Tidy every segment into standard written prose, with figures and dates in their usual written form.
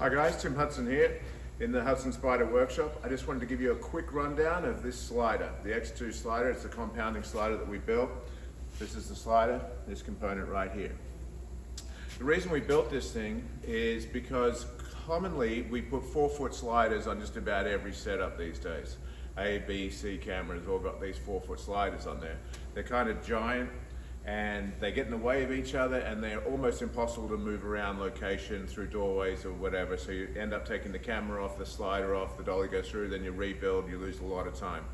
Hi guys, Tim Hudson here in the Hudson Spider workshop. I just wanted to give you a quick rundown of this slider, the X2 slider. It's a compounding slider that we built. This is the slider, this component right here. The reason we built this thing is because commonly we put 4-foot sliders on just about every setup these days. A, B, C cameras all got these 4-foot sliders on there. They're kind of giant and they get in the way of each other, and they're almost impossible to move around location through doorways or whatever, so you end up taking the camera off, the slider off, the dolly goes through, then you rebuild, you lose a lot of time.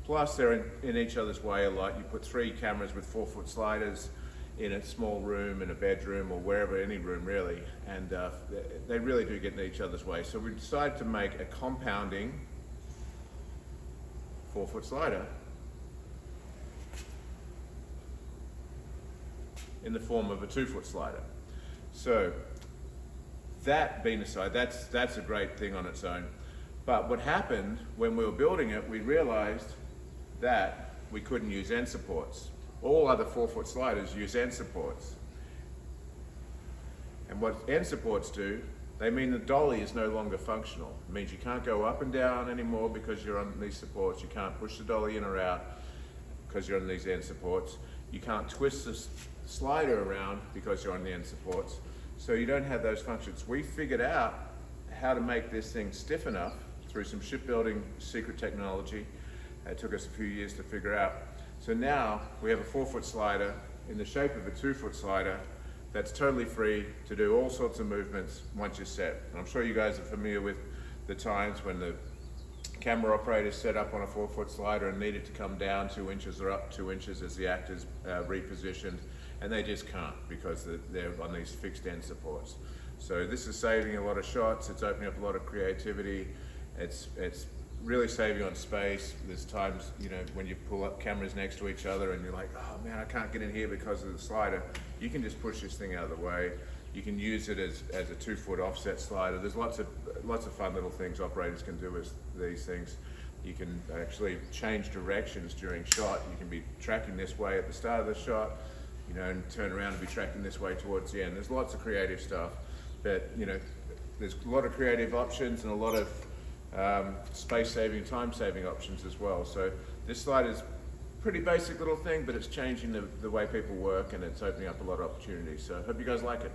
Plus they're in each other's way a lot. You put 3 cameras with 4-foot sliders in a small room, in a bedroom or wherever, any room really, and they really do get in each other's way. So we decided to make a compounding 4-foot slider in the form of a 2-foot slider. So that being aside, that's a great thing on its own. But what happened when we were building it, we realized that we couldn't use end supports. All other 4-foot sliders use end supports. And what end supports do, they mean the dolly is no longer functional. It means you can't go up and down anymore because you're on these supports. You can't push the dolly in or out because you're on these end supports. You can't twist the slider around because you're on the end supports. So you don't have those functions. We figured out how to make this thing stiff enough through some shipbuilding secret technology. It took us a few years to figure out. So now we have a 4-foot slider in the shape of a 2-foot slider that's totally free to do all sorts of movements once you're set. And I'm sure you guys are familiar with the times when the camera operators set up on a 4-foot slider and needed to come down 2 inches or up 2 inches as the actor's repositioned, and they just can't because they're on these fixed end supports. So this is saving a lot of shots, it's opening up a lot of creativity, it's really saving on space. There's times, you know, when you pull up cameras next to each other and you're like, oh man, I can't get in here because of the slider. You can just push this thing out of the way. You can use it as a 2-foot offset slider. There's lots of fun little things operators can do with these things. You can actually change directions during shot. You can be tracking this way at the start of the shot, you know, and turn around and be tracking this way towards the end. There's lots of creative stuff, but you know, there's a lot of creative options and a lot of space-saving, time-saving options as well. So this slider is a pretty basic little thing, but it's changing the way people work, and it's opening up a lot of opportunities. So I hope you guys like it.